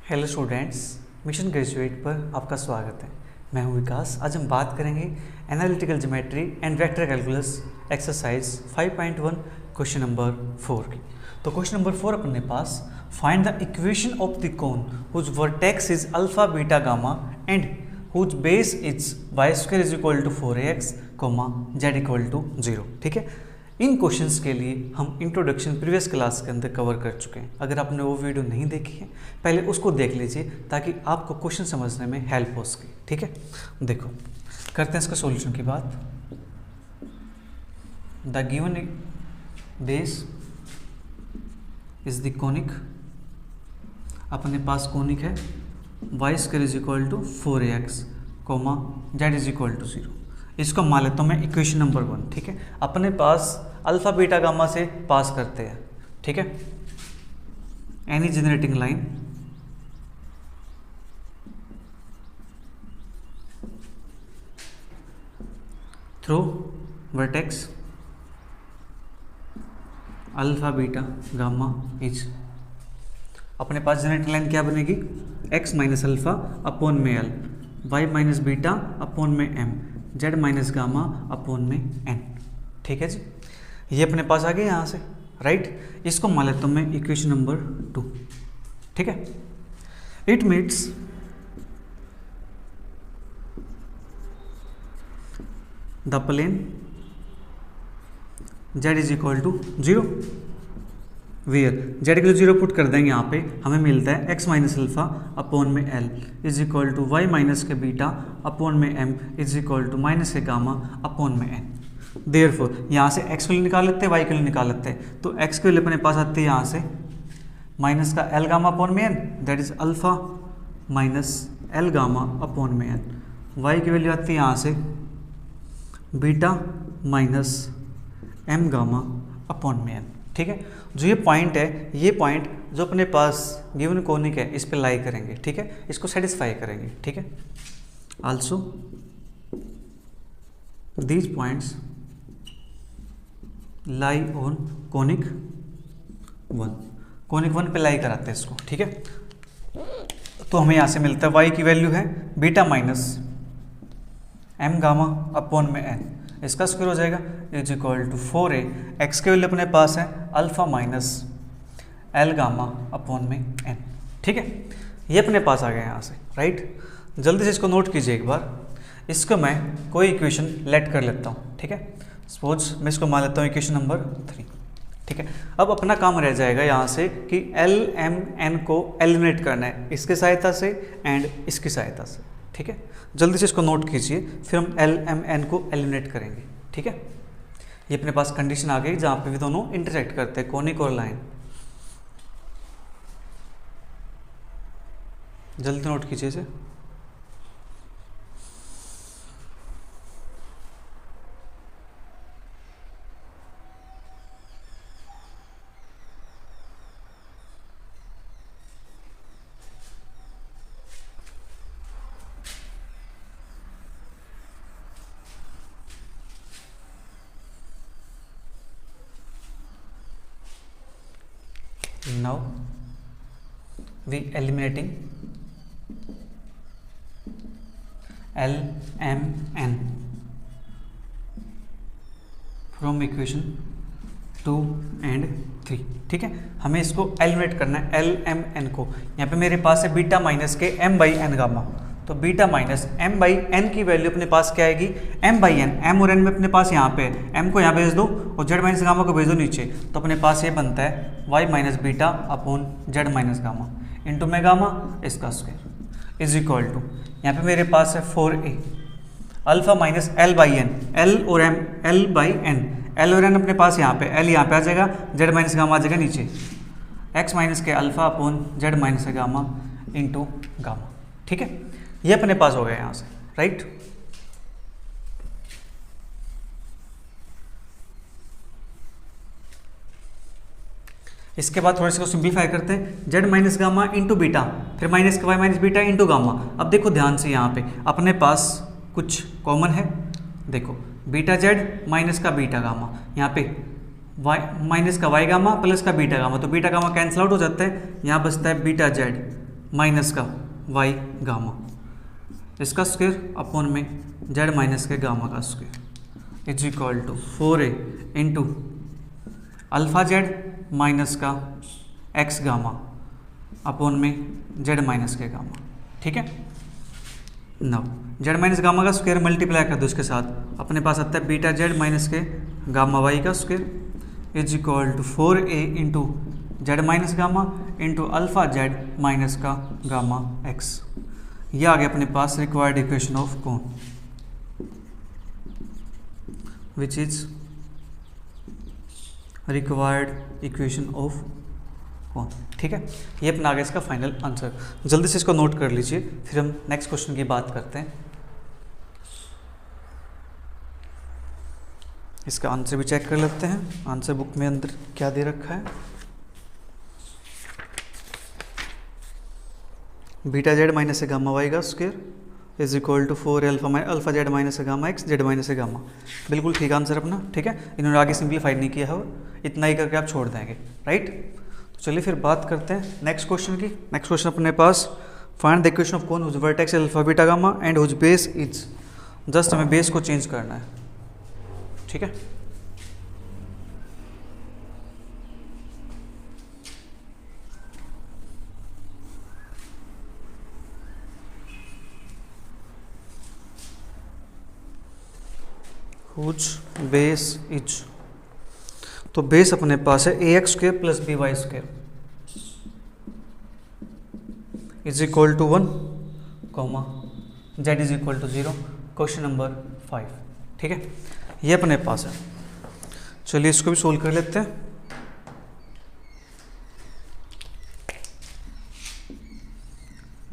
Hello students, mission graduate पर आपका स्वागत है। मैं हूं विकास। आज हम बात करेंगे analytical geometry and vector calculus exercise 5.1 question number 4 की। तो क्वेश्चन नंबर 4 अपने पास, find the equation of the cone whose vertex is alpha beta gamma and whose base is y square is equal to 4ax, z equal to 0। ठीक है, इन questions के लिए हम introduction previous class के अंदर cover कर चुके हैं। अगर आपने वो वीडियो नहीं देखी है पहले उसको देख लीजिए ताकि आपको क्वेश्चन समझने में हेल्प हो सके। ठीक है, देखो करते हैं इसका सॉल्यूशन की बात। The given base is the conic, अपने पास कोनिक है Y square is equal to 4ax, z is equal to 0। इसको मान लेता हूँ मैं इक्वेशन नंबर 1। ठीक है, अपने पास अल्फा बीटा गामा से पास करते हैं। ठीक है, any generating line through vertex alpha beta gamma is, अपने पास जनरेटिंग लाइन क्या बनेगी, x माइनस अल्फा अपॉन में l, y minus beta upon में m, z minus gamma upon में n। ठीक है जी, ये अपने पास आ गया यहाँ से, राइट। इसको मान लेता हूँ मैं इक्वेशन नंबर 2। ठीक है, it means the plane z is equal to 0 where z equal to 0 put कर देंगे यहाँ पे, हमें मिलता है x माइनस अल्फा अपॉन में l is equal to y minus के बीटा अपॉन में m is equal to minus के गामा अपॉन में n। देयरफॉर यहाँ से x के लिए निकाल लेते हैं, y के लिए निकाल लेते हैं। तो x के लिए अपने पास आती है यहाँ से माइनस का l गामा अपॉन में n, that is alpha minus l gamma upon में n। y की वैल्यू आती है यहाँ से beta minus m gamma upon में n। ठीक है, जो ये पॉइंट है, ये पॉइंट जो अपने पास गिवन कोनिक है इस पे लाई करेंगे। ठीक है, इसको सेटिस्फाई करेंगे। ठीक है, also these points lie on conic 1, conic 1 पे लाई कराते हैं इसको। ठीक है, तो हमें यहाँ से मिलता है y की वैल्यू है beta minus m gamma upon में n, इसका स्क्वायर हो जाएगा is equal to 4a, x के वैल्यू अपने पास है alpha minus l gamma upon में n। ठीक है, ये अपने पास आ गया यहाँ से, राइट। जल्दी से इसको नोट कीजिए एक बार। इसको मैं कोई इक्वेशन लेट कर लेता हूँ। ठीक है, सपोज मैं इसको मान लेता हूँ इक्वेशन नंबर 3। ठीक है, अब अपना काम रह जाएगा यहाँ से कि l m n को एलिमिनेट करना है, इसके सहायता से एंड इसकी सहायता से। ठीक है, जल्दी से इसको नोट कीजिए, फिर हम l m n को एलिमिनेट करेंगे। ठीक है, ये अपने पास कंडीशन आ गई जहाँ पे भी दोनों इंटरसेक्ट करते हैं, कोनिक और लाइन। जल्दी नोट कीजिए इसे। Now we eliminating L M N from equation 2 and 3। ठीक है, हमें इसको एलिमिनेट करना है L M N को। यहाँ पे मेरे पास है बीटा माइनस के m बाई n गामा, तो beta minus m by n की वैल्यू अपने पास क्या आएगी, m बाई n, m और n में अपने पास यहाँ पे m को यहाँ भेज दो और z माइनस गामा को भेज दो नीचे, तो अपने पास ये बनता है y minus beta upon z minus gamma into में गामा इसका स्क्वायर इज इक्वल टू, यहाँ पे मेरे पास है 4a alpha minus l by n, l और m, l by n, l और n अपने पास यहाँ पे, l यहाँ पे आ जाएगा, z माइनस गामा आ जाएगा नीचे, x माइनस के अल्फा अपॉन z माइनस का गामा इंटू गामा। ठीक है, ये अपने पास हो गया यहाँ से, राइट। इसके बाद थोड़ा सा सिंप्लीफाई करते हैं, z minus gamma into beta, फिर माइनस का y minus beta into gamma. अब देखो ध्यान से, यहाँ पे अपने पास कुछ कॉमन है, देखो बीटा z माइनस का बीटा गामा, यहाँ पे माइनस का वाई गामा प्लस का बीटा गामा, तो बीटा गामा कैंसिल आउट हो जाता है, यहाँ बचता है बीटा जेड माइनस का वाई गामा, इसका स्क्वायर अपॉन में जेड माइनस के गामा का square is equal to 4a into alpha Z minus का एक्स गामा अपॉन में जेड माइनस के गामा। ठीक है, नाउ जेड माइनस गामा का स्क्वायर मल्टीप्लाई कर दो इसके साथ, अपने पास आता है बीटा जेड माइनस के गामा वाई का square is equal to 4a into z minus gamma into alpha Z minus का गामा एक्स। ये आ गया अपने पास required equation of cone which is required equation of cone. ठीक है, ये अपना आ गया इसका फाइनल आंसर। जल्दी से इसको नोट कर लीजिए, फिर हम नेक्स्ट क्वेश्चन की बात करते हैं। इसका आंसर भी चेक कर लेते हैं, आंसर बुक में अंदर क्या दे रखा है। Beta Z minus gamma y का square is equal to 4 alpha Z minus gamma x z minus gamma. बिल्कुल ठीक आंसर अपना। ठीक है, इन्होंने आगे सिंप्लीफाई नहीं किया है, इतना ही करके आप छोड़ देंगे। राइट, तो चलिए फिर बात करते हैं नेक्स्ट क्वेश्चन की। नेक्स्ट क्वेश्चन अपने पास find the equation of cone whose vertex alpha beta gamma and whose base is. Just हमें बेस को चेंज करना है। ठीक है, हुज बेस इज, तो बेस अपने पास है ए x square plus b y square is equal to 1 comma z is equal to 0। Question number 5। ठीक है, ये अपने पास है। चलिए इसको भी सोल्व कर लेते हैं।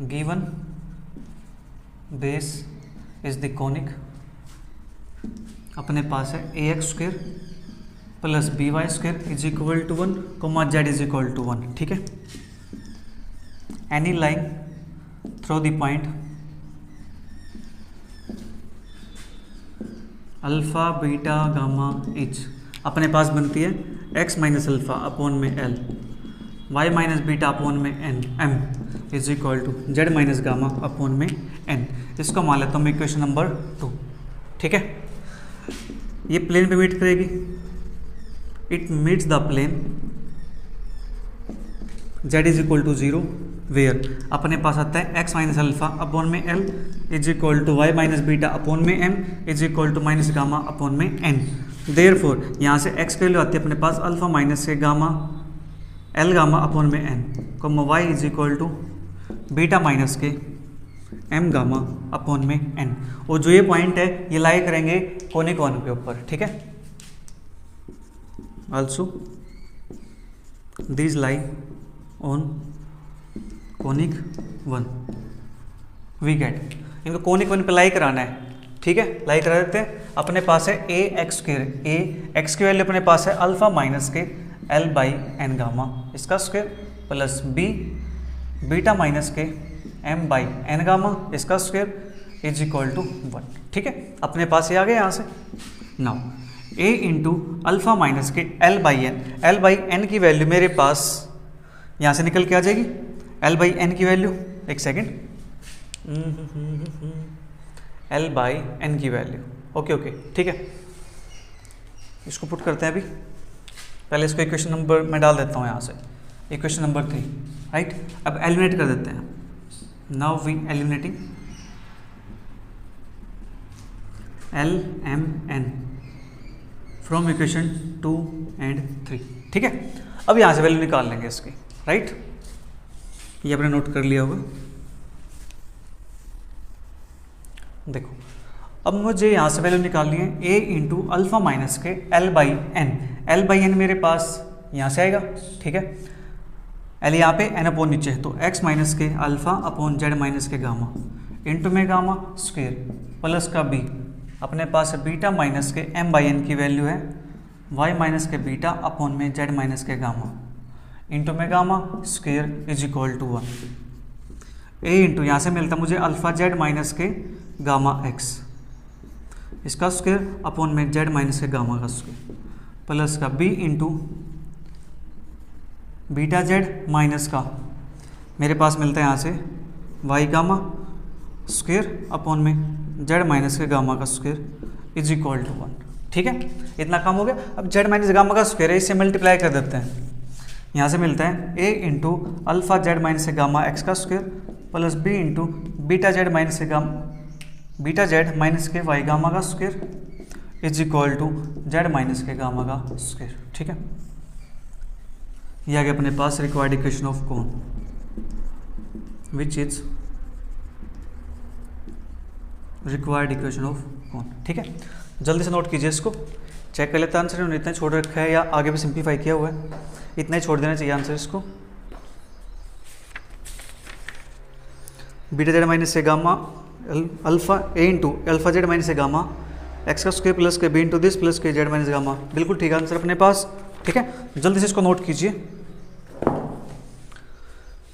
Given base is the conic, अपने पास है ए x square plus b y square is equal to 1 comma z is equal to 1। ठीक है, any line through the point alpha beta gamma is, अपने पास बनती है एक्स माइनस अल्फा अपॉन में l y minus beta upon में n m is equal to z minus gamma upon में n. इसको मान लेता हूँ मैं इक्वेशन नंबर 2। ठीक है, ये प्लेन पे मीट करेगी, it meets the plane z is equal to 0 where अपने पास आता है x माइनस अल्फा अपॉन में l is equal to Y minus beta upon में m is equal to minus gamma upon में n। देयरफॉर यहाँ से x की वैल्यू आती है अपने पास अल्फा माइनस से गामा l गामा अपॉन में n comma y is equal to beta minus के m गामा अपॉन में n। और जो ये पॉइंट है ये लाई करेंगे कोनिक वन के ऊपर। ठीक है, also these lie on conic 1 we get, इनको कोनिक 1 पे लाई कराना है। ठीक है, लाई करा देते हैं। अपने पास है ए एक्स स्क्वेयर, ए एक्स की वैल्यू अपने पास है अल्फा माइनस के एल बाई एन गामा इसका square plus B beta minus के एम बाई एन गामा इसका स्क्वेयर इज इक्वल टू 1। ठीक है, अपने पास ये आ गया यहाँ से। Now a into alpha minus के एल बाई एन की वैल्यू मेरे पास यहाँ से निकल के आ जाएगी। एल बाई एन की वैल्यू, एक सेकेंड, एल बाई एन की वैल्यू, ओके ठीक है, इसको पुट करते हैं अभी। पहले इसको इक्वेशन नंबर मैं डाल देता हूँ यहाँ से, इक्वेशन नंबर 3। राइट, अब एलिमिनेट कर देते हैं। Now we eliminating L M N from equation 2 and 3। ठीक है, अब यहाँ से वैल्यू निकाल लेंगे इसकी। राइट, ये आपने नोट कर लिया होगा। देखो, अब मुझे यहाँ से वैल्यू निकालनी है a इंटू अल्फा माइनस के एल बाई एन मेरे पास यहाँ से आएगा। ठीक है, एल यहाँ पे एन अपॉन नीचे है, तो x माइनस के अल्फा अपॉन जेड माइनस के गामा इंटू में गामा स्क्वेयर प्लस का b अपने पास है बीटा माइनस के m बाई एन की वैल्यू है y माइनस के बीटा अपॉन में z माइनस के गामा इंटू में gamma square is equal to 1। a into यहाँ से मिलता मुझे अल्फा जेड माइनस के गामा x इसका स्क्वेयर अपॉन में z माइनस के गामा का स्क्वेयर प्लस का b into beta Z minus का मेरे पास मिलता है यहाँ से वाई गामा स्क्वेयर अपॉन में जेड माइनस के गामा का स्क्वेयर इज इक्वल टू 1। ठीक है, इतना काम हो गया। अब जेड माइनस गामा का स्क्वेयर है, इससे मल्टीप्लाई कर देते हैं। यहाँ से मिलता है a into alpha Z minus से गामा एक्स का square plus b into beta Z minus से बीटा जेड माइनस के वाई गामा का square is equal to z minus के गामा का स्क्वेयर। ठीक है, ये आ गया अपने पास required equation of cone which is required equation of cone. ठीक है, जल्दी से नोट कीजिए, इसको चेक कर लेते हैं आंसर इतना छोड़ रखा है या आगे भी सिंप्लीफाई किया हुआ है, इतना ही छोड़ देना चाहिए आंसर इसको। बीटा जेड माइनस से गामा अल्फा ए इंटू अल्फा जेड माइनस से गामा एक्स का स्क्वायर प्लस के बी इंटू दिस प्लस के जेड माइनस गामा, बिल्कुल ठीक है आंसर अपने पास। ठीक है, जल्दी से इसको नोट कीजिए,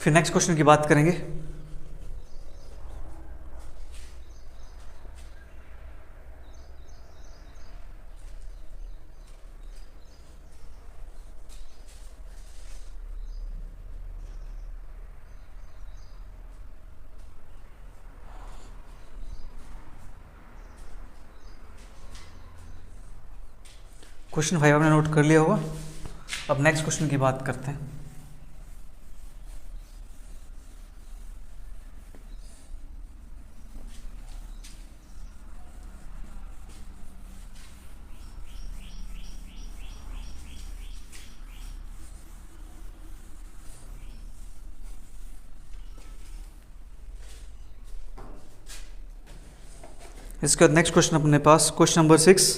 फिर नेक्स्ट क्वेश्चन की बात करेंगे। क्वेश्चन 5 आपने नोट कर लिया होगा। अब नेक्स्ट क्वेश्चन की बात करते हैं। इसके बाद नेक्स्ट क्वेश्चन अपने पास question number 6,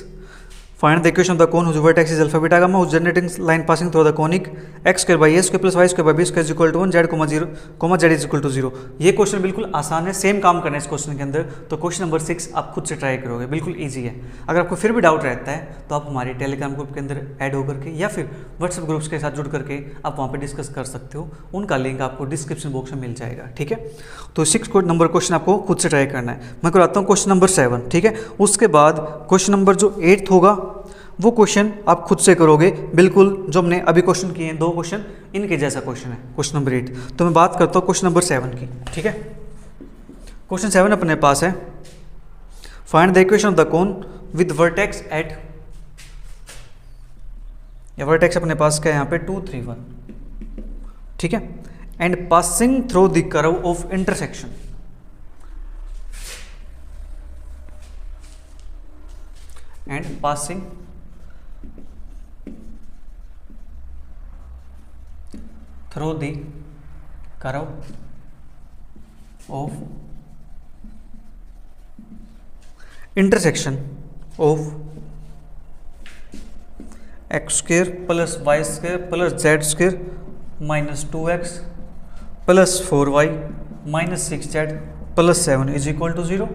find the equation of the cone whose vertex is alpha beta gamma whose generating line passing through the conic x square by a square plus y square by b square is equal to 1 z comma 0 comma z is equal to 0। ये question बिल्कुल आसान है, same काम करना है इस question के अंदर। तो क्वेश्चन नंबर 6 आप खुद से ट्राई करोगे, बिल्कुल ईजी है। अगर आपको फिर भी डाउट रहता है तो आप हमारे टेलीग्राम ग्रुप के अंदर ऐड होकर के या फिर व्हाट्सएप ग्रुप्स के साथ जुड़ करके आप वहाँ पर डिस्कस कर सकते हो, उनका लिंक आपको डिस्क्रिप्शन बॉक्स में मिल जाएगा। ठीक है, तो 6 नंबर क्वेश्चन आपको खुद से ट्राई करना है। मैं कराता हूँ क्वेश्चन नंबर 7। ठीक है, उसके बाद क्वेश्चन नंबर जो 8 होगा वो क्वेश्चन आप खुद से करोगे, बिल्कुल जो हमने अभी क्वेश्चन किए हैं 2 क्वेश्चन इनके जैसा क्वेश्चन है क्वेश्चन नंबर 8। तो मैं बात करता हूँ क्वेश्चन नंबर 7 की। ठीक है, क्वेश्चन 7 अपने पास है, find the equation of the cone with vertex at, या वर्टेक्स अपने पास क्या है यहाँ पे 2 3 1। ठीक है, and passing through the curve of intersection, and passing through the curve of intersection of x square plus y square plus z square minus 2x plus 4y minus 6z plus 7 is equal to 0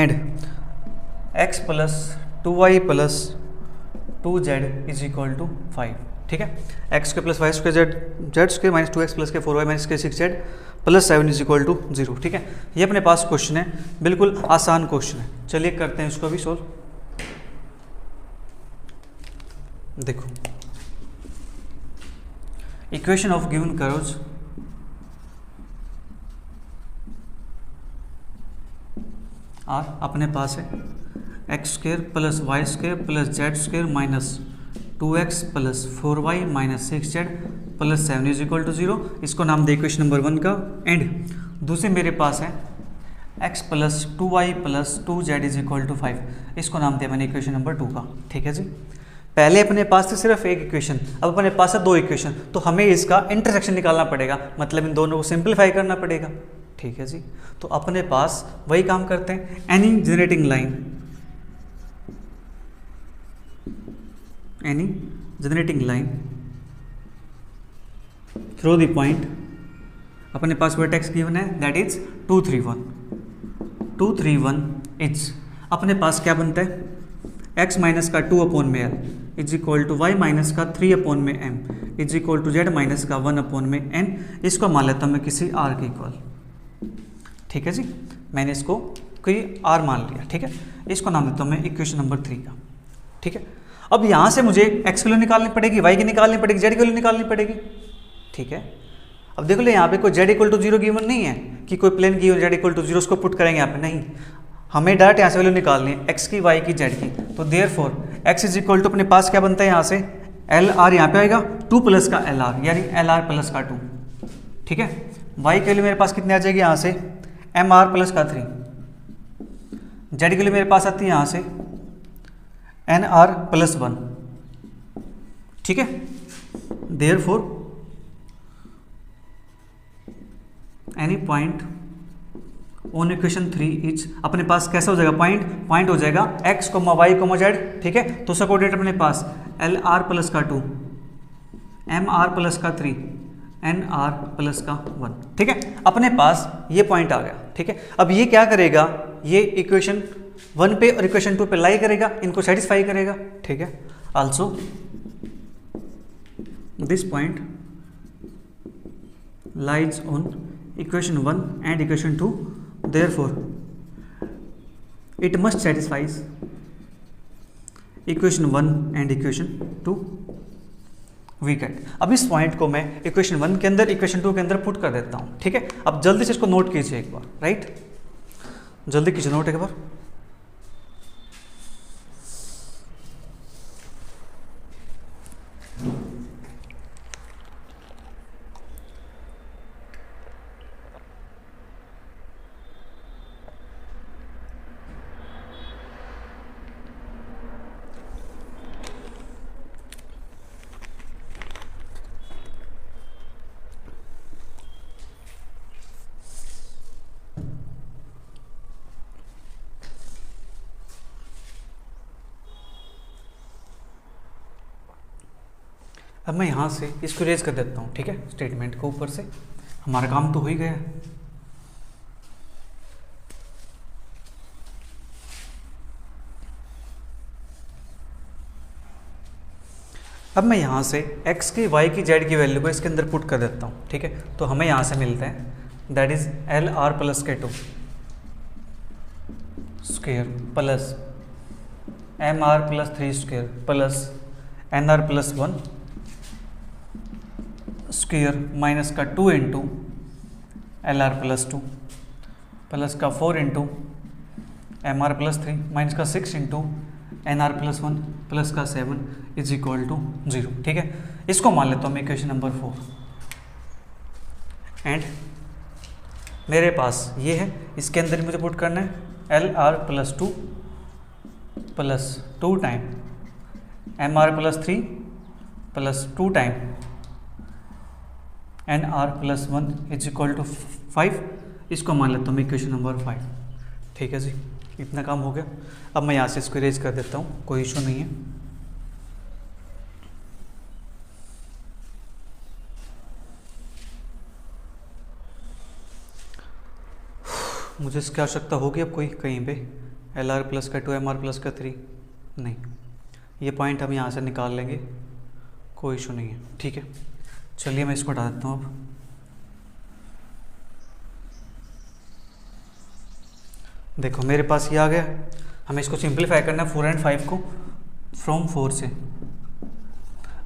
and x plus 2y plus 2z is equal to 5। ठीक है, X के plus Y square Z square minus 2x plus के 4y minus के 6z plus 7 is equal to 0। ठीक है, ये अपने पास क्वेश्चन है, बिल्कुल आसान क्वेश्चन है। चलिए करते हैं इसको भी सोल्व। देखो, equation of given curves are अपने पास है X square plus Y square plus Z square minus 2x plus 4y minus 6z plus 7 is equal to 0। इसको नाम दे इक्वेशन नंबर 1 का। एंड दूसरे मेरे पास है x plus 2y plus 2z is equal to 5, इसको नाम दिया मैंने इक्वेशन नंबर 2 का। ठीक है जी, पहले अपने पास था सिर्फ एक इक्वेशन, अब अपने पास है 2 इक्वेशन, तो हमें इसका इंटरसेक्शन निकालना पड़ेगा, मतलब इन दोनों को सिंप्लीफाई करना पड़ेगा। ठीक है जी, तो अपने पास वही काम करते हैं, any generating line, any generating line through the point, अपने पास वर्टेक्स गिवन है दैट इज 2 3 1। 2 3 1 इज अपने पास क्या बनता है, x माइनस का 2 अपॉन में l is equal to y minus का 3 अपॉन में m is equal to z minus का 1 अपॉन में n। इसको मान लेता हूँ मैं किसी r के इक्वल। ठीक है जी, मैंने इसको कोई r मान लिया। ठीक है, इसको नाम देता हूँ मैं इक्वेशन नंबर 3 का। ठीक है, अब यहाँ से मुझे x की वैल्यू निकालनी पड़ेगी, y की निकालनी पड़ेगी, z की वैल्यू निकालनी पड़ेगी। ठीक है, अब देखो ले यहाँ पे कोई z इक्वल टू 0 गिवन नहीं है कि कोई plane given z equal to 0 उसको पुट करेंगे यहाँ पे, नहीं, हमें डायरेक्ट यहाँ से वैल्यू निकालनी है x की, y की, z की। तो therefore x is equal to अपने पास क्या बनता है यहाँ से एल आर यहाँ पे आएगा 2 प्लस का एल आर, यानी एल आर प्लस का 2, ठीक है। y के लिए मेरे पास कितनी आ जाएगी यहाँ से एम आर प्लस का 3, z के लिए मेरे पास आती है यहाँ से एन आर प्लस 1, ठीक है। Therefore any point on equation 3 is, अपने पास कैसा हो जाएगा पॉइंट हो जाएगा x, y, z, ठीक है। तो उसका कोऑर्डिनेट अपने पास एल आर प्लस का 2, एम आर प्लस का 3, एन आर प्लस का 1, ठीक है। अपने पास ये पॉइंट आ गया, ठीक है। अब ये क्या करेगा, ये इक्वेशन 1 पे और इक्वेशन 2 पे लाई करेगा, इनको सेटिस्फाई करेगा, ठीक है। Also this point lies on equation 1 and equation 2, therefore it must satisfies equation 1 and equation 2 we get। अब इस पॉइंट को मैं इक्वेशन 1 के अंदर इक्वेशन 2 के अंदर पुट कर देता हूँ, ठीक है। अब जल्दी से इसको नोट कीजिए एक बार, राइट, जल्दी कीजिए नोट एक बार। अब मैं यहाँ से इसको रेज कर देता हूँ, ठीक है, स्टेटमेंट को ऊपर से, हमारा काम तो हो ही गया। अब मैं यहाँ से x की, y की, z की वैल्यू को इसके अंदर पुट कर देता हूँ, ठीक है। तो हमें यहाँ से मिलता है that is l r plus के 2 square plus m r plus 3 square plus n r plus 1 square minus का 2 into l r plus 2 plus का 4 into m r plus 3 minus का 6 into n r plus 1 plus का 7 is equal to 0, ठीक है। इसको मान लेता हूँ मैं इक्वेशन नंबर 4 एंड मेरे पास ये है, इसके अंदर मुझे पुट करना है l r plus 2 plus 2 time m r plus 3 plus 2 time n r plus 1 is equal to 5। इसको मान लेता हूँ मैं इक्वेशन नंबर 5, ठीक है जी। इतना काम हो गया। अब मैं यहाँ से इसको इरेज कर देता हूँ, कोई इशू नहीं है। मुझे इसकी आवश्यकता होगी अब कोई कहीं पे एल आर प्लस का 2 एम आर प्लस का 3 नहीं, ये पॉइंट हम यहाँ से निकाल लेंगे, कोई इशू नहीं है, ठीक है। चलिए मैं इसको हटा देता हूँ अब। देखो मेरे पास ये आ गया, हमें इसको सिंप्लीफाई करना है 4 एंड 5 को फ्रॉम 4 से।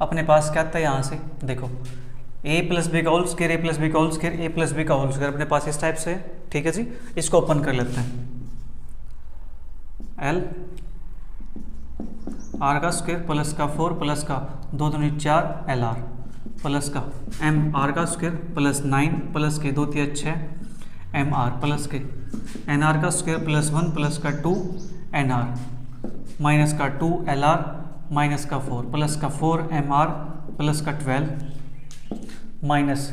अपने पास क्या आता है यहाँ से, देखो a प्लस बी का होल स्क्वायर, ए प्लस बी का होल स्क्वायर, ए प्लस बी का होल स्क्वायर अपने पास इस टाइप से है, ठीक है जी। इसको ओपन कर लेते हैं, एल आर का स्क्वायर प्लस का 4 प्लस का 2 दूनी 4 एल आर प्लस का एम आर का स्क्वायर प्लस 9 प्लस के 2 3 6 एम आर प्लस के एन आर का स्क्वायर प्लस 1 प्लस का 2 एन आर माइनस का 2 एल आर माइनस का 4 प्लस का 4 एम आर प्लस का 12 minus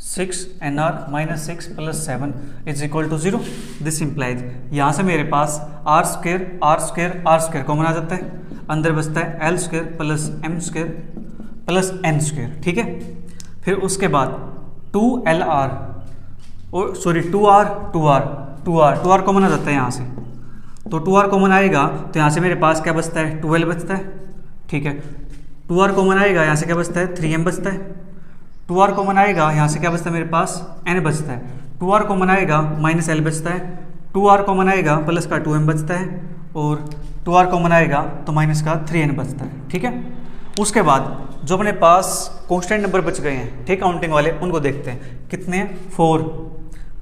6 n r minus 6 plus 7 is equal to 0। This implies यहाँ से मेरे पास आर स्क्वायर कॉमन आ जाता है, अंदर बचता है l square plus m square plus n square, ठीक है। फिर उसके बाद 2 एल आर और सॉरी 2 आर कॉमन आ जाता है यहाँ से, तो 2 आर कॉमन आएगा तो यहाँ से मेरे पास क्या बचता है 12 बचता है, ठीक है। 2 आर कॉमन आएगा यहाँ से क्या बचता है 3m बचता है। 2 आर कॉमन आएगा यहाँ से क्या बचता है मेरे पास n बचता है। 2 आर कॉमन आएगा माइनस l बचता है। 2 आर कॉमन आएगा प्लस का 2m बचता है और 2 आर कॉमन आएगा तो माइनस का 3n बचता है, ठीक है। उसके बाद जो अपने पास कॉन्स्टेंट नंबर बच गए हैं, ठीक, काउंटिंग वाले, उनको देखते हैं। कितने हैं? 4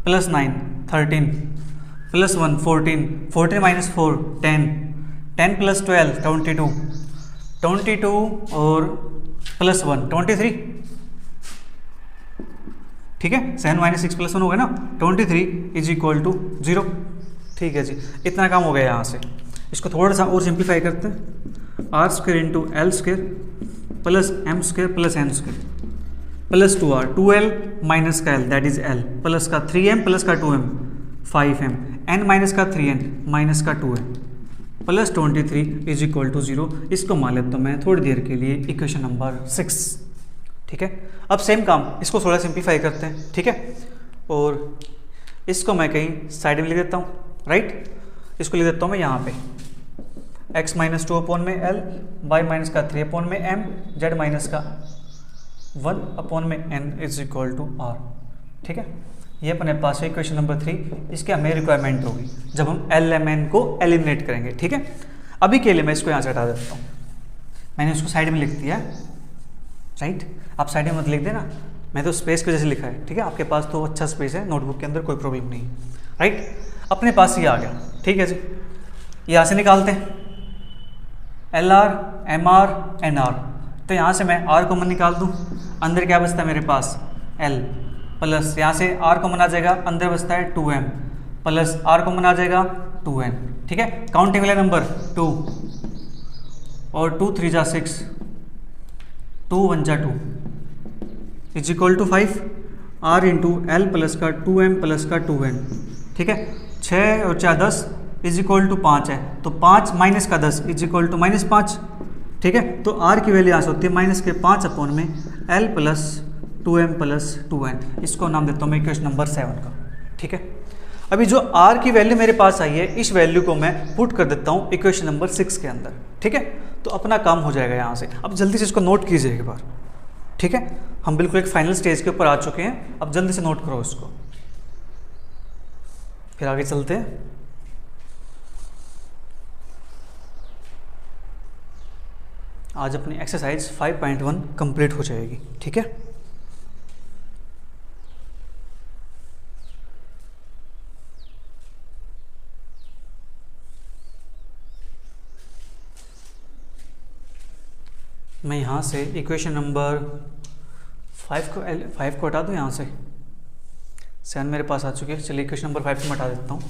+ 9 13 + 1 14 14 - 4 10 10 + 12 22 22 और +1 23, ठीक है। 7 - 6 + 1 हो गया ना, 23 = 0। ठीक है जी, इतना काम हो गया यहाँ से। इसको थोड़ा सा और सिंप्लीफाई करते हैं। r² × l² + m² + n² + 2r 2l minus का l that is l plus का 3m प्लस का 2m 5m n माइनस का 3n माइनस का 2n प्लस 23 = 0। इसको मान लेता हूँ मैं थोड़ी देर के लिए इक्वेशन नंबर 6, ठीक है। अब सेम काम, इसको थोड़ा सिंप्लीफाई करते हैं, ठीक है। और इसको मैं कहीं साइड में लिख देता हूँ, राइट। इसको लिख देता हूँ मैं यहाँ पे x - 2 में l, y - 3 में m, z - 1 में n = r, ठीक है। ये अपने पास है इक्वेशन नंबर 3। इसकी हमें रिक्वायरमेंट होगी जब हम l m n को एलिमिनेट करेंगे, ठीक है। अभी के लिए मैं इसको यहाँ से हटा देता हूँ, मैंने उसको साइड में लिख दिया, राइट। आप साइड में मत लिख देना, मैं तो स्पेस की वजह से लिखा है, ठीक है। आपके पास तो अच्छा स्पेस है नोटबुक के अंदर, कोई प्रॉब्लम नहीं, राइट। अपने पास ये आ गया, ठीक है जी। यहाँ से निकालते हैं LR MR NR, तो यहाँ से मैं R कॉमन निकाल दूँ, अंदर क्या बचता है मेरे पास L प्लस यहाँ से R कॉमन आ जाएगा, अंदर बचता है 2M प्लस R कॉमन आ जाएगा 2N, ठीक है। काउंटिंग वाले नंबर 2 और 2 3 जा 6 2 1 जा 2 = 5 R × L प्लस का 2M प्लस का 2N, ठीक है। 6 और 4 10 = 5 है, तो 5 माइनस का 10 = -5, ठीक है। तो R की वैल्यू यहाँ से होती है -5 में L plus 2M plus 2N। इसको नाम देता हूँ मैं इक्वेशन नंबर 7 का, ठीक है। अभी जो R की वैल्यू मेरे पास आई है, इस वैल्यू को मैं पुट कर देता हूँ इक्वेशन नंबर 6 के अंदर, ठीक है। तो अपना काम हो जाएगा यहाँ से। अब जल्दी से इसको नोट कीजिए एक बार, ठीक है। हम बिल्कुल एक फाइनल स्टेज के ऊपर आ चुके हैं, अब जल्दी से नोट करो इसको, फिर आगे चलते हैं। आज अपनी एक्सरसाइज 5.1 कंप्लीट हो जाएगी, ठीक है। मैं यहाँ से इक्वेशन नंबर 5 को हटा दूँ, यहाँ से 7 मेरे पास आ चुकी है। चलिए इक्वेशन नंबर 5 को हटा देता हूँ।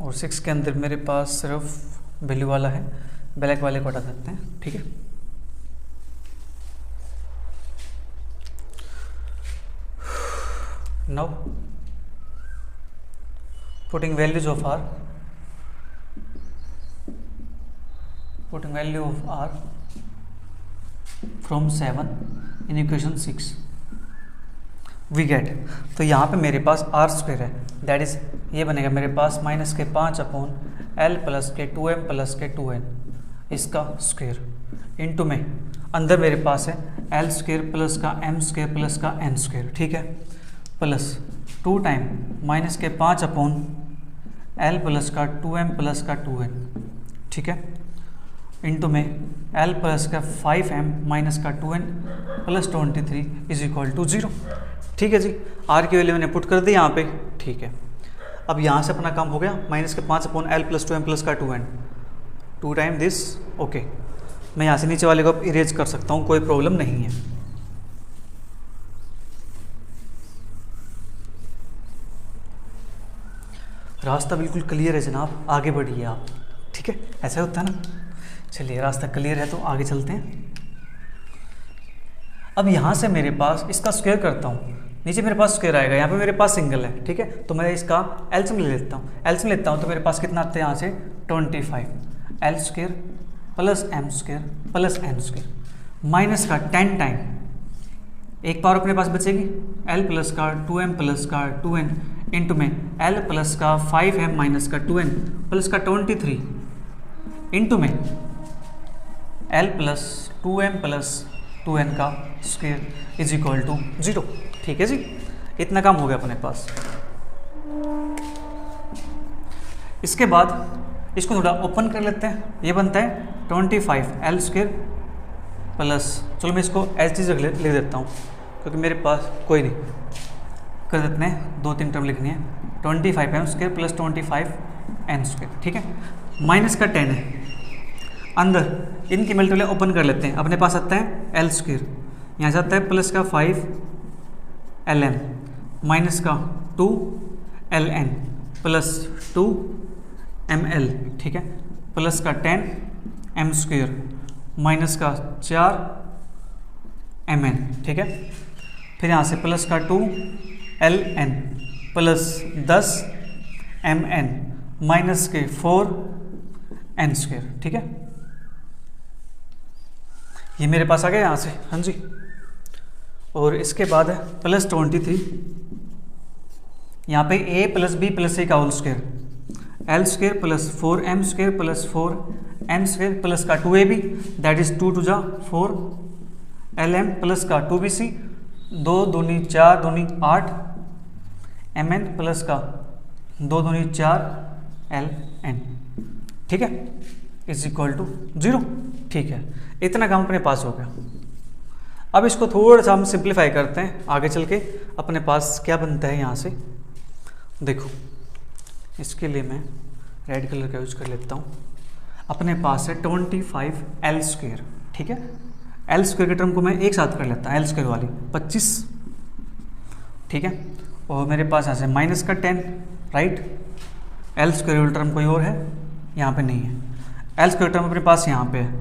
और 6 के अंदर मेरे पास सिर्फ वैल्यू वाला है, ब्लैक वाले को हटा देते हैं, ठीक है। Now putting values of r from 7 in equation 6 we get, तो यहाँ पे मेरे पास r² है, दैट इज ये बनेगा मेरे पास -5/L प्लस के 2M प्लस के 2N, इसका स्क्वायर इंटू में अंदर मेरे पास है L² प्लस का M² प्लस का N², ठीक है, प्लस 2 टाइम -5/L प्लस का 2M प्लस का 2N, ठीक है, इंटू में L प्लस का 5M माइनस का 2N प्लस 23 = 0, ठीक है जी। R की वैल्यू मैंने पुट कर दी यहाँ पे, ठीक है। अब यहाँ से अपना काम हो गया, -5/L प्लस 2M प्लस का 2N 2 टाइम दिस, ओके। मैं यहाँ से नीचे वाले को इरेज कर सकता हूँ, कोई प्रॉब्लम नहीं है। रास्ता बिल्कुल क्लियर है जनाब, आगे बढ़िए आप, ठीक है। ऐसा होता है ना। चलिए रास्ता क्लियर है तो आगे चलते हैं। अब यहाँ से मेरे पास इसका स्क्वायर करता हूँ, नीचे मेरे पास स्क्वायर आएगा, यहाँ पे मेरे पास सिंगल है, ठीक है। तो मैं इसका एलसीएम ले लेता हूँ, तो मेरे पास कितना आता है यहाँ से 25 L² plus M² plus N² minus का 10 टाइम एक पावर अपने पास बचेगी L प्लस का 2M प्लस का 2N इंटू में L प्लस का 5M माइनस का 2N प्लस का 23 इंटू में L plus 2M plus 2n का स्क्वायर इज इक्वल टू 0। ठीक है जी, इतना काम हो गया अपने पास। इसके बाद इसको थोड़ा ओपन कर लेते हैं। ये बनता है 25l² प्लस, चलो मैं इसको एच डी लिख देता हूँ क्योंकि मेरे पास कोई नहीं, कर देते हैं 2-3 टर्म लिखनी है। 25m² प्लस 25n², ठीक है। माइनस का 10 है, अंदर इनकी मल्टीप्लाई ओपन कर लेते हैं। अपने पास आता है l², यहाँ से आता है प्लस का 5ln माइनस का 2ln प्लस 2ml, ठीक है, प्लस का 10m² माइनस का 4mn, ठीक है। फिर यहाँ से प्लस का 2ln प्लस 10mn माइनस के 4n², ठीक है। ये मेरे पास आ गया यहाँ से, हाँ जी। और इसके बाद है प्लस 23, यहाँ पे a plus b plus c का whole square, l² plus 4m² plus 4n² plus का 2ab दैट इज 2 2 जा 4 lm प्लस का 2bc 2 दूनी 4 दूनी 8 mn प्लस का 2 दूनी 4 ln, ठीक है, इज इक्वल टू 0। ठीक है, इतना काम अपने पास हो गया। अब इसको थोड़ा सा हम सिंप्लीफाई करते हैं, आगे चल के अपने पास क्या बनता है। यहाँ से देखो, इसके लिए मैं रेड कलर का यूज कर लेता हूँ। अपने पास है 25l², ठीक है। l² के टर्म को मैं एक साथ कर लेता हूँ, l² वाली 25, ठीक है। और मेरे पास यहाँ से माइनस का 10, राइट। l² वाली टर्म कोई और है, यहाँ पे नहीं है। l² टर्म अपने पास यहाँ पे है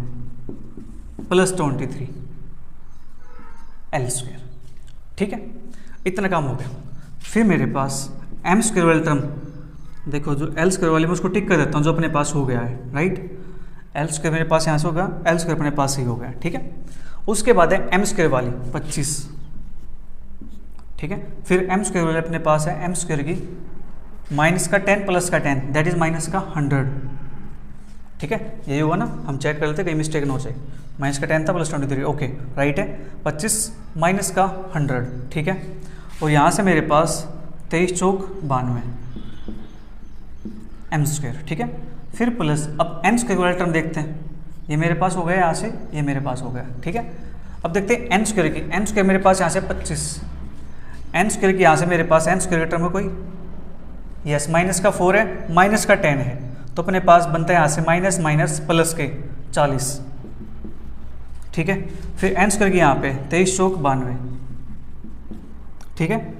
प्लस 23 l², ठीक है। इतना काम हो गया। फिर मेरे पास m² वाली टर्म, देखो जो l² वाली मैं उसको टिक कर देता हूँ, जो अपने पास हो गया है, राइट। l² मेरे पास यहाँ से होगा, l² अपने पास ही हो गया, ठीक है। उसके बाद है m² वाली 25, ठीक है। फिर m² वाली अपने पास है m² की माइनस का 10 प्लस का 10 दैट इज माइनस का 100, ठीक है। यही हुआ ना, हम चेक कर लेते कहीं मिस्टेक ना हो जाए। माइनस का 10 था प्लस 23, ओके राइट है। 25 माइनस का 100, ठीक है। और यहाँ से मेरे पास 23 चौक 92 m², ठीक है। फिर प्लस, अब m² वाला टर्म देखते हैं। ये मेरे पास हो गया यहाँ से, ये मेरे पास हो गया, ठीक है। अब देखते हैं n² की, n² मेरे पास यहाँ से 25, n² की यहाँ से मेरे पास n² का टर्म है कोई, यस माइनस का 4 है, माइनस का 10 है, तो अपने पास बनता है यहाँ से माइनस माइनस प्लस के 40, ठीक है। फिर n² की यहाँ पे 23 चौक 92, ठीक है,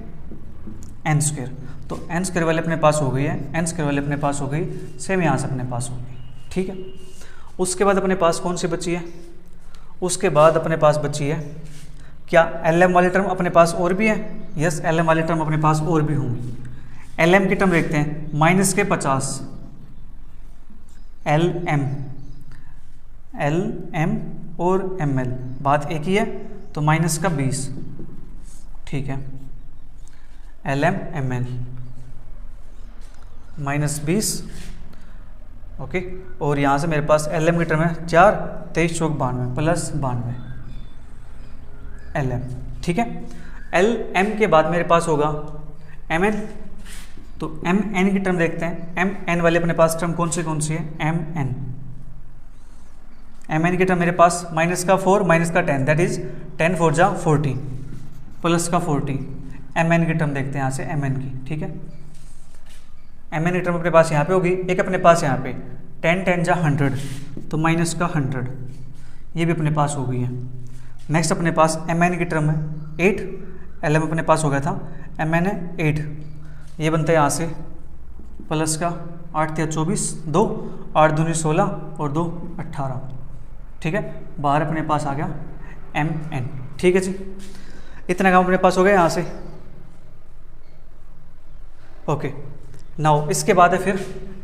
n²। तो n² वाले अपने पास हो गई है, n² वाले अपने पास हो गई, सेम यहाँ से अपने पास हो गई, ठीक है। उसके बाद अपने पास कौन सी बची है, उसके बाद अपने पास बची है क्या, lm वाली टर्म अपने पास और भी है, यस lm वाली टर्म अपने पास और भी होंगी। lm की टर्म देखते हैं, माइनस के 50 lm और ml, बात एक ही है, तो माइनस का 20, ठीक है, lm ml माइनस 20, ओके। और यहाँ से मेरे पास lm की टर्म है 4 23 चौक 92 प्लस 92 lm, ठीक है। lm के बाद मेरे पास होगा mn, तो mn की टर्म देखते हैं। mn वाले अपने पास टर्म कौन सी है, mn की टर्म मेरे पास माइनस का 4 माइनस का 10 दैट इज 10 4 जा 40 प्लस का 40। mn की टर्म देखते हैं यहाँ से, mn की, ठीक है। mn की टर्म अपने पास यहाँ पे होगी, एक अपने पास यहाँ पे 10 10 जा 100, तो माइनस का 100, ये भी अपने पास हो गई है। नेक्स्ट अपने पास mn की टर्म है 8, lm अपने पास हो गया था, mn है 8, ये बनता है यहाँ से प्लस का 8 या 24 2 8 दूनी 16 और 2 18, ठीक है। बाहर अपने पास आ गया mn, ठीक है जी। इतना काम अपने पास हो गया यहाँ से, ओके। नाउ इसके बाद है फिर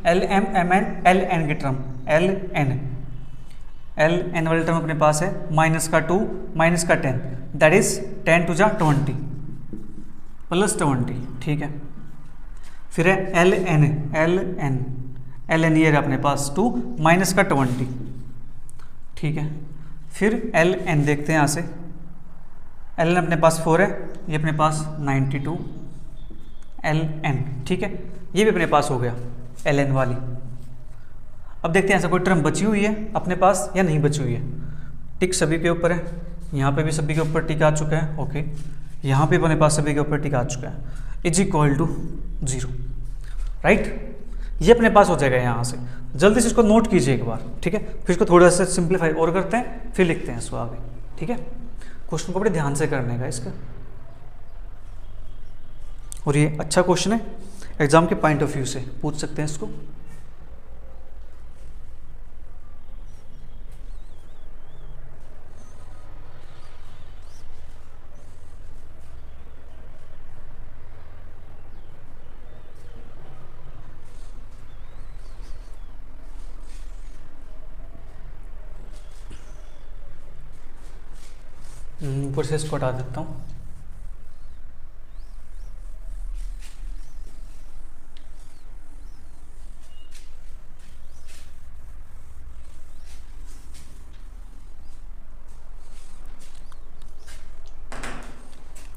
lm mn ln की टर्म, ln वाली टर्म अपने पास है माइनस का 2 माइनस का 10 दैट इज 10 2 जा 20 प्लस 20, ठीक है। फिर है ln ये अपने पास 2 माइनस का 20, ठीक है। फिर ln देखते हैं यहाँ से, ln अपने पास 4 है, ये अपने पास 92 ln, ठीक है, ये भी अपने पास हो गया ln वाली। अब देखते हैं ऐसा कोई टर्म बची हुई है अपने पास या नहीं बची हुई है। टिक सभी के ऊपर है, यहाँ पे भी सभी के ऊपर टिक आ चुका है, ओके, यहाँ पे अपने पास सभी के ऊपर टिक आ चुका है, इज इक्वल टू 0, राइट। ये अपने पास हो जाएगा यहाँ से। जल्दी से इसको नोट कीजिए एक बार, ठीक है, फिर इसको थोड़ा सा सिंप्लीफाई और करते हैं, फिर लिखते हैं इसको आगे, ठीक है। क्वेश्चन को बड़े ध्यान से करने का इसका, और ये अच्छा क्वेश्चन है, एग्जाम के पॉइंट ऑफ व्यू से पूछ सकते हैं इसको। ऊपर से इसको हटा देता हूँ।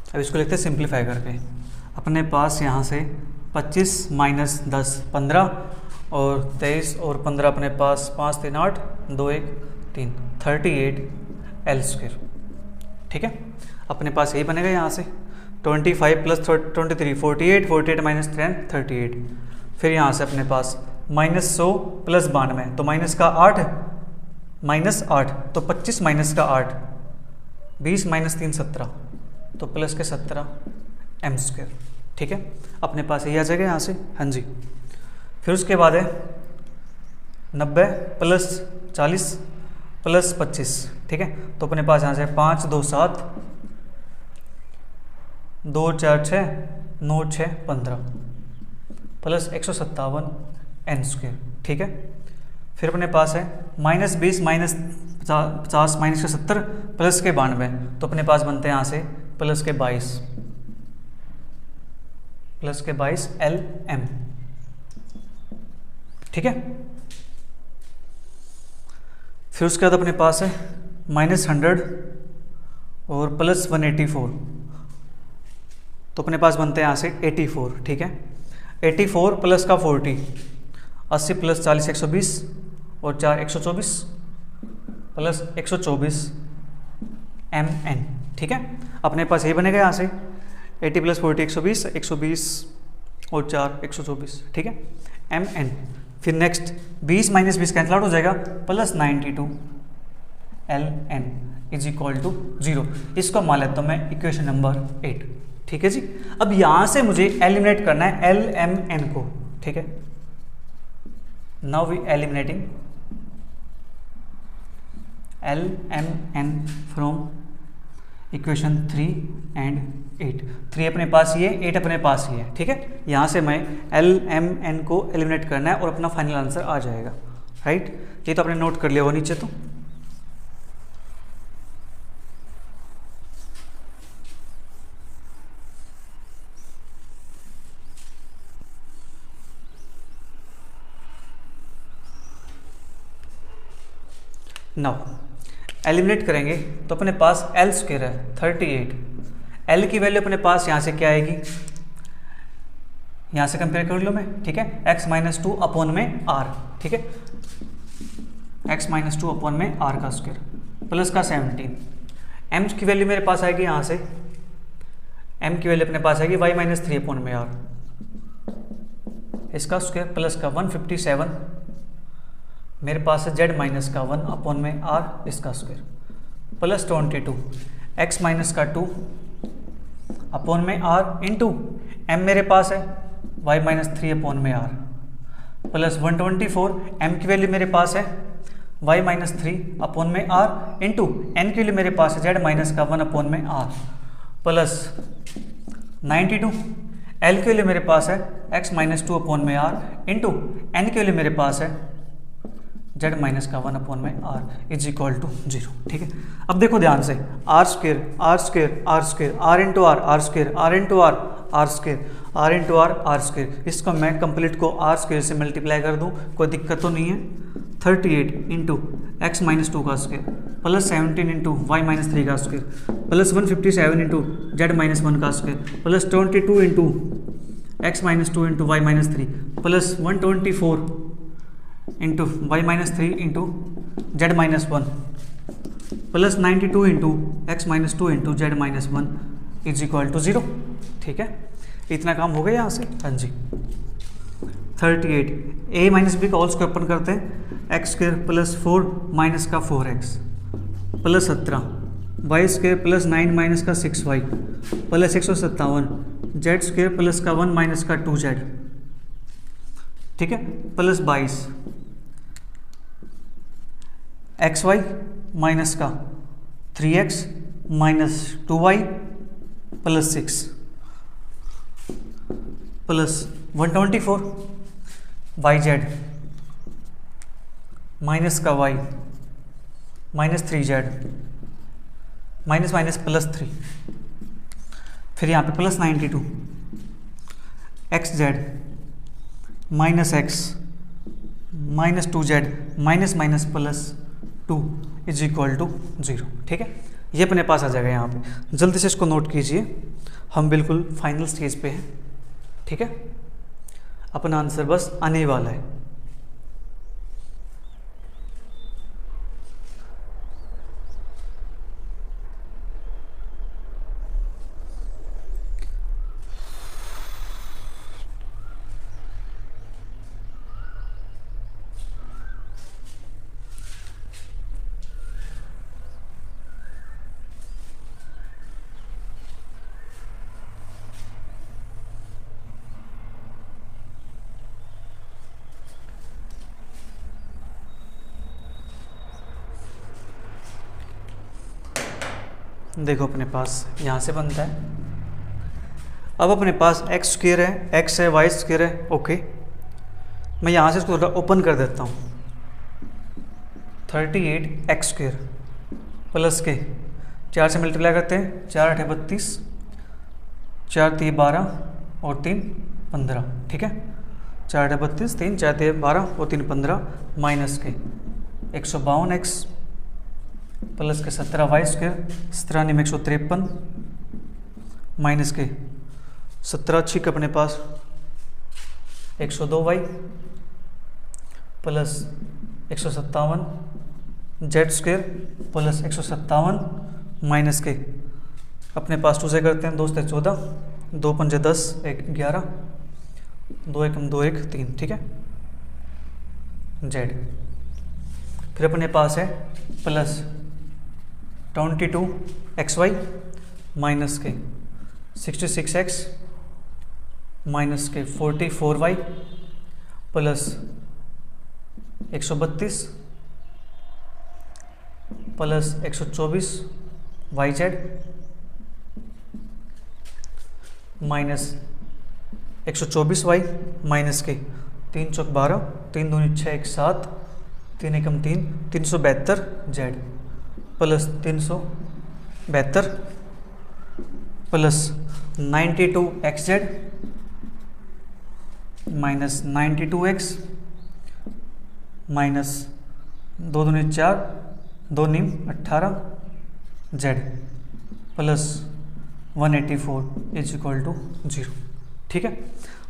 अब इसको लिखते हैं सिंप्लीफाई करके। अपने पास यहाँ से 25 माइनस 10 15 और 23 और 15 अपने पास 5 3 8 2 1 3 38 एल स्क्वायर, ठीक है। अपने पास यही बनेगा यहाँ से 25 प्लस 23 48 48 माइनस 10 38। फिर यहाँ से अपने पास -100 प्लस 92 तो माइनस का 8 माइनस 8 तो 25 माइनस का 8 20 माइनस 3 17 तो प्लस के 17 एम स्क्वायर, ठीक है। अपने पास यही आ जाएगा यहाँ से, हाँ जी। फिर उसके बाद है 90 प्लस 40 प्लस 25, ठीक है, तो अपने पास यहाँ से 5 2 7 2 4 6 9 6 15 प्लस 157 एन स्क्वायर, ठीक है। फिर अपने पास है -20 माइनस 50 माइनस के 70 प्लस के 92 तो अपने पास बनते हैं यहाँ से प्लस के 22 एल एम, ठीक है। फिर उसके बाद अपने पास है -100 और प्लस 184 तो अपने पास बनते हैं यहाँ से 84, ठीक है। 84 प्लस का 40 80 प्लस 40 120 और 4 124 प्लस 124 एम एन, ठीक है। अपने पास यही बनेगा यहाँ से 80 प्लस 40 120 120 और 4 124, ठीक है, एम एन। फिर नेक्स्ट 20 माइनस 20 कैंसिल आउट हो जाएगा plus 92 l n is equal to 0। इसको मान लेता हूँ मैं इक्वेशन नंबर 8, ठीक है जी। अब यहाँ से मुझे एलिमिनेट करना है एल एम एन को, ठीक है। Now we eliminating L M N from equation 3 and 8। 3 अपने पास ही है, 8 अपने पास ही है, ठीक है। यहाँ से मैं एल एम एन को एलिमिनेट करना है और अपना फाइनल आंसर आ जाएगा, राइट। ये तो आपने नोट कर लिया हो नीचे तो। नाउ एलिमिनेट करेंगे तो अपने पास एल स्क्वायर है 38। एल की वैल्यू अपने पास यहाँ से क्या आएगी, यहाँ से कंपेयर कर लो मैं, ठीक है। x माइनस 2 अपॉन में r, ठीक है, x माइनस 2 अपॉन में r का स्क्वायर प्लस का 17। m की वैल्यू मेरे पास आएगी यहाँ से, m की वैल्यू अपने पास आएगी y माइनस 3 अपॉन में r, इसका स्क्वायर प्लस का 157 मेरे पास है z माइनस का 1 अपॉन में r इसका स्क्वायर प्लस 22 x माइनस का 2 अपॉन में r इंटू m मेरे पास है y माइनस 3 अपॉन में r प्लस 124 m की वैल्यू मेरे पास है y माइनस 3 अपॉन में r इंटू n की वैल्यू मेरे पास है z माइनस का 1 अपॉन में r प्लस 92 l की वैल्यू मेरे पास है x माइनस 2 अपॉन में r इंटू n की वैल्यू मेरे पास है z माइनस का 1 अपॉन में r इज इक्वल टू 0, ठीक है। अब देखो ध्यान से r square r square r square r into r r square r into r r square r into r r square, इसको मैं कंप्लीट को आर स्क्वेयर से मल्टीप्लाई कर दूं, कोई दिक्कत तो नहीं है। 38 इंटू एक्स माइनस 2 का square plus 17 into y minus 3 का square plus 157 into z minus 1 का square plus 22 into x minus 2 into y minus 3 plus 124 into y minus 3 into z minus 1 plus 92 into x minus 2 into z minus 1 is equal to 0। ठीक है, इतना काम हो गया यहाँ से। हाँ जी, 38 ए माइनस बी का होल स्क्वायर ओपन करते हैं, एक्स स्क्वायर प्लस 4 माइनस का 4x plus 17 y square plus 9 minus का 6y plus 157 z square plus का 1 माइनस का 2z। ठीक है, प्लस 22 एक्स वाई माइनस का 3x minus 2y plus 6 plus 124 y z minus का y minus 3z minus minus plus 3, फिर यहाँ पे plus 92 x z minus x minus 2z minus minus plus 2 is equal to 0। ठीक है, ये अपने पास आ जाएगा यहाँ पे। जल्दी से इसको नोट कीजिए, हम बिल्कुल फाइनल स्टेज पे हैं। ठीक है, अपना आंसर बस आने वाला है। देखो अपने पास यहाँ से बनता है। अब अपने पास एक्स स्क्वायर है, एक्स है, वाई स्क्वायर है। ओके, मैं यहाँ से इसको थोड़ा ओपन कर देता हूँ। 38 एक्स स्क्वायर प्लस के 4 से मल्टीप्लाई करते हैं, 4 8 32, 4 3 12 और 3 15। ठीक है, 4 8 32, 3 4 3 12 और 3 15 माइनस के 152 एक्स प्लस के 17 वाई स्क्वायर 17 में 153 माइनस के 17 छिक अपने पास 102 y plus 157 z square plus 157 minus के अपने पास 2 से करते हैं, 2 से 14, 2 पंजे 10, 1 11, 2 1 2 1 3। ठीक है, जेड फिर अपने पास है प्लस 22 एक्स वाई माइनस के 66 एक्स माइनस के 44 y plus 132 plus 124 y z minus 124 y minus के 3 चौक 12, 3 दूनी 6 1 7, 3 एकम 3, 372 z plus 372 plus 92 x z minus 92 x minus 2 दूनी 4, 2 नीम 18 z plus 184 is equal to 0। ठीक है,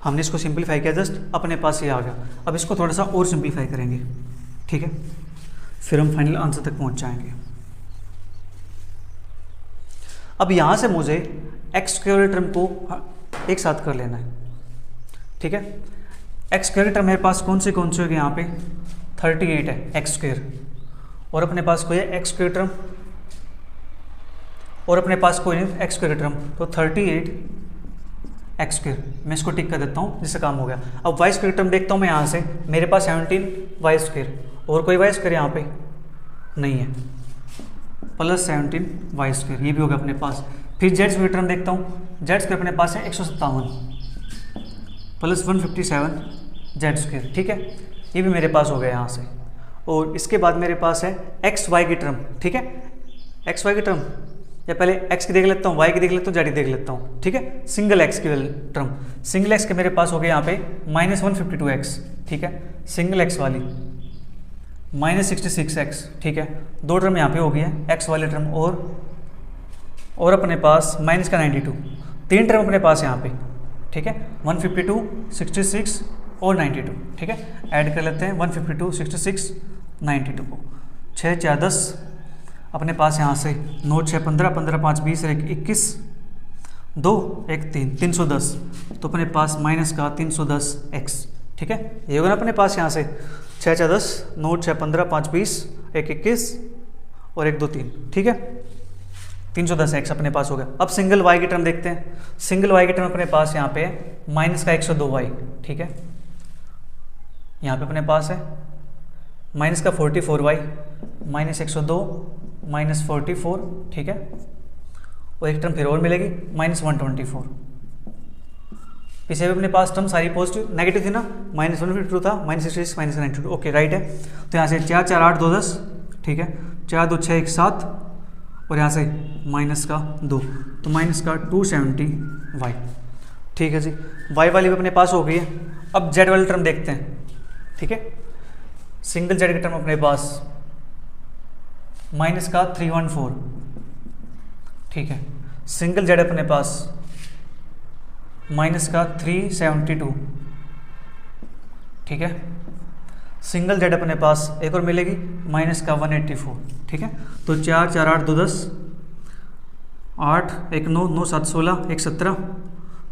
हमने इसको सिंप्लीफाई किया, जस्ट अपने पास ये आ गया। अब इसको थोड़ा सा और सिंप्लीफाई करेंगे। ठीक है, फिर हम फाइनल आंसर तक पहुंच जाएंगे। अब यहाँ से मुझे एक्स स्क्वायर टर्म को एक साथ कर लेना है। ठीक है, एक्स स्क्वायर टर्म मेरे पास कौन से होगी यहाँ पे 38 है एक्स स्क्वायर, और अपने पास कोई है एक्स स्क्वायर टर्म, और अपने पास कोई नहीं एक्स स्क्वायर टर्म, तो 38 एक्स स्क्वायर मैं इसको टिक कर देता हूँ, जिससे काम हो गया। अब वाई स्क्वायर टर्म देखता हूँ मैं यहाँ से, मेरे पास 17 वाई स्क्वायर, और कोई वाई स्क्वायर यहाँ पे नहीं है, प्लस 17 वाई स्क्वायर, ये भी होगा अपने पास। फिर जेड स्क्वायर टर्म देखता हूँ, जेड स्क्वायर अपने पास है 157 प्लस 157 जेड स्क्वायर। ठीक है, ये भी मेरे पास हो गया यहाँ से। और इसके बाद मेरे पास है एक्स वाई की टर्म। ठीक है, एक्स वाई की टर्म, या पहले एक्स की देख लेता हूँ, वाई की देख लेता हूँ, जेड की देख लेता हूँ। ठीक है, सिंगल एक्स की टर्म, सिंगल एक्स के मेरे पास हो गया यहाँ पे -152 एक्स। ठीक है, सिंगल एक्स वाली -66x, ठीक है। दो टर्म यहाँ पे हो गई है, x वाले टर्म और अपने पास माइनस का 92, तीन टर्म अपने पास यहाँ पे, ठीक है। 152, 66 और 92, ठीक है। ऐड कर लेते हैं 152, 66, 92 को। 6 4 10 अपने पास यहाँ से 9 6 15, 15 5 20, 1 21, 2 1 3, 310, तो अपने पास माइनस का 310x, ठीक है। ये होगा ना अपने पास यहाँ से 6 4 10, 9 6 15, 5 20, 1 21 और 1 2 3, ठीक है। 310x अपने पास हो गया। अब सिंगल y की टर्म देखते हैं। सिंगल y की टर्म अपने पास यहाँ पे माइनस का 102y, ठीक है। यहाँ पे अपने पास है माइनस का 44y, माइनस 102 माइनस 44, ठीक है। और एक टर्म फिर और मिलेगी माइनस 124। पीछे भी अपने पास टर्म सारी पॉजिटिव नेगेटिव थी ना, माइनस 152 था, माइनस 66 माइनस 92, ओके राइट है। तो यहाँ से 4 4 8 2 10, ठीक है। 4 2 6 1 7 और यहाँ से माइनस का 2, तो माइनस का 270y, ठीक है जी। y वाली भी अपने पास हो गई है। अब z वाली टर्म देखते हैं, ठीक है। सिंगल z की टर्म अपने पास माइनस का 314, ठीक है। सिंगल z अपने पास माइनस का 372, ठीक है। सिंगल z अपने पास एक और मिलेगी माइनस का 184, ठीक है। तो 4 4 8 2 10, 8 1 9 9 7 16, 1 17,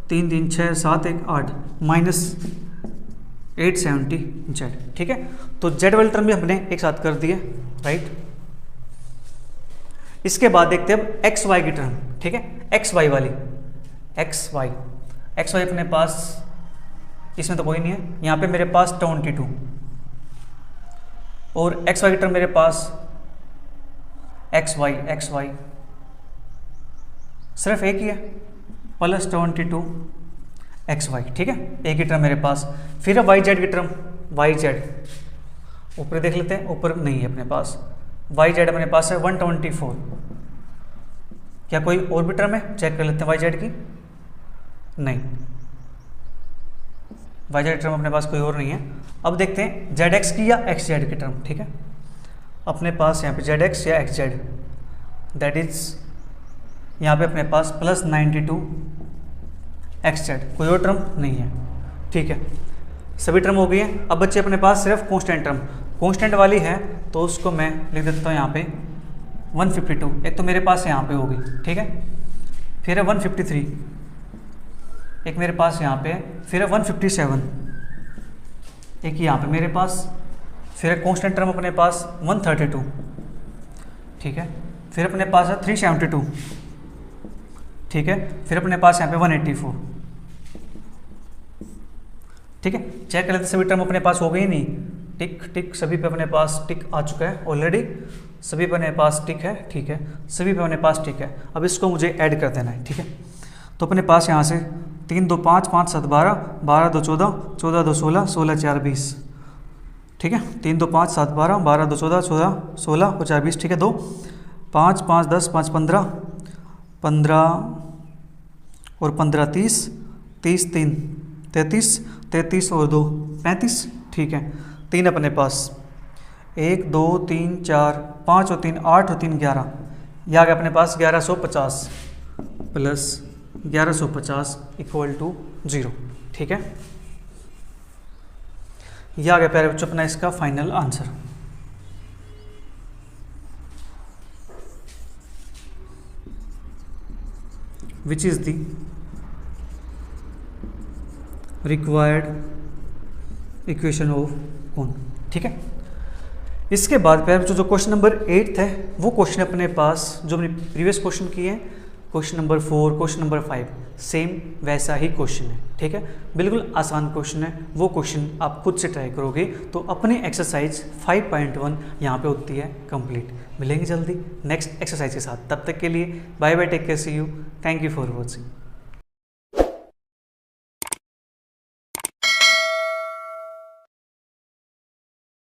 3 3 6 7 1 8, माइनस 870z, ठीक है। तो z वाली टर्म भी हमने एक साथ कर दी है, राइट। इसके बाद देखते हैं अब एक्स वाई की टर्म, ठीक है। एक्स वाई वाली, एक्स वाई अपने पास, इसमें तो कोई नहीं है, यहाँ पे मेरे पास 22 और एक्स वाई की टर्म मेरे पास एक्स वाई सिर्फ एक ही है, प्लस 22 एक्स वाई, ठीक है। एक ही टर्म मेरे पास। फिर वाई जेड की टर्म, वाई जेड ऊपर देख लेते हैं, ऊपर नहीं है अपने पास। वाई जेड अपने पास है 124। क्या कोई और भी टर्म है? चेक कर लेते हैं वाई जेड की। नहीं, वाई जेड टर्म अपने पास कोई और नहीं है। अब देखते हैं जेड एक्स की या एक्स जेड की टर्म, ठीक है। अपने पास यहाँ पे जेड एक्स या एक्स जेड, दैट इज यहाँ पे अपने पास प्लस 92 एक्स जेड, कोई और टर्म नहीं है, ठीक है। सभी टर्म हो गई है। अब बच्चे अपने पास सिर्फ कांस्टेंट टर्म, कांस्टेंट वाली है तो उसको मैं लिख देता हूँ यहाँ पे 152, एक तो मेरे पास यहाँ पे होगी, ठीक है। फिर है 153, एक मेरे पास यहाँ पे, फिर है 157, एक यहाँ पे मेरे पास, फिर है कांस्टेंट टर्म अपने पास 132, ठीक है। फिर अपने पास है 372, ठीक है। फिर अपने पास यहाँ पे 184, ठीक है। चेक कर लेते सभी टर्म अपने पास हो गई नहीं, टिक टिक सभी पे अपने पास टिक आ चुका है ऑलरेडी, सभी पे अपने पास टिक है, ठीक है। सभी पे अपने पास टिक है। अब इसको मुझे ऐड कर देना है, ठीक है। तो अपने पास यहाँ से 3 2 5 5 7 12, 12 2 14, 14 2 16, 16 4 20, ठीक है। 3 2 5 7 12, 12 2 14, 14 16 और 4 20, ठीक है। 2 5 5 10 5 15, 15 और 15 30, 30 3 33, 33 और 2 35, ठीक है। 3 अपने पास, 1 2 3 4 5 और 3 8 और 3 11, यह आ गया अपने पास 1150 प्लस 1150 इक्वल टू 0, ठीक है। यह आ गया प्यारे बच्चों अपना इसका final answer. Which is the required equation of cone, ठीक है। इसके बाद प्यारे बच्चों जो क्वेश्चन नंबर 8 है वो क्वेश्चन अपने पास जो हमने प्रीवियस क्वेश्चन किए हैं, question number 4, question number 5, same वैसा ही क्वेश्चन है, ठीक है। बिल्कुल आसान क्वेश्चन है। वो क्वेश्चन आप खुद से ट्राई करोगे तो अपनी एक्सरसाइज 5.1 यहाँ पे होती है कंप्लीट। मिलेंगे जल्दी नेक्स्ट एक्सरसाइज के साथ, तब तक के लिए bye bye, take care, see you, thank you for watching.